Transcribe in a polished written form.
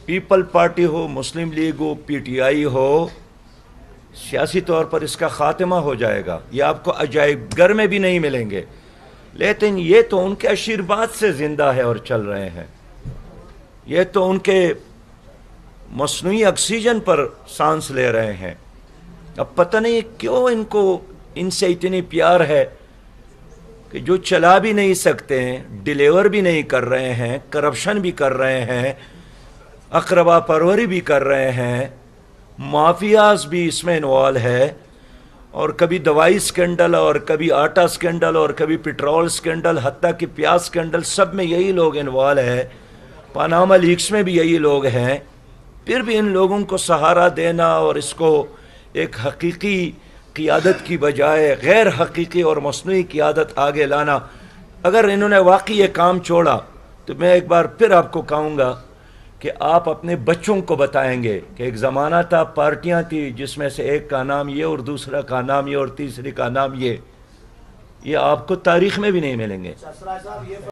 People party ہو، Muslim League ہو، P T I ہو، سیاسی طور پر اس کا خاتمہ ہو جائے گا. یہ آپ کو عجائب گھر میں بھی نہیں ملیں گے. لیکن یہ تو ان کے آشیرواد سے زندہ ہے اور چل رہے ہیں. یہ تو ان کے مصنوعی آکسیجن پر سانس لے رہے ہیں. اب پتہ نہیں کیوں ان سے اتنی پیار ہے کہ جو چلا بھی نہیں سکتے ہیں، ڈیلیور بھی نہیں کر رہے ہیں، کرپشن بھی کر رہے ہیں، اقربا پروری بھی کر رہے ہیں، مافیاز بھی اس میں انوالو ہے، اور کبھی دوائی سکینڈل اور کبھی آٹا سکینڈل اور کبھی پٹرول سکینڈل، حتیٰ کہ پیاز سکینڈل، سب میں یہی لوگ انوالو ہے. پاناما لیکس میں بھی یہی لوگ ہیں. پھر بھی ان لوگوں کو سہارا دینا اور اس کو ایک حقیقی قیادت کی بجائے غیر حقیقی اور مصنوعی قیادت آگے لانا، اگر انہوں نے واقعی یہ کام چھوڑا تو میں ایک بار پھر آپ کو کہوں گا کہ آپ اپنے بچوں کو بتائیں گے کہ ایک زمانہ تھا، پارٹیاں تھی جس میں سے ایک کا نام یہ اور دوسرا کا نام یہ اور تیسری کا نام یہ آپ کو تاریخ میں بھی نہیں ملیں گے.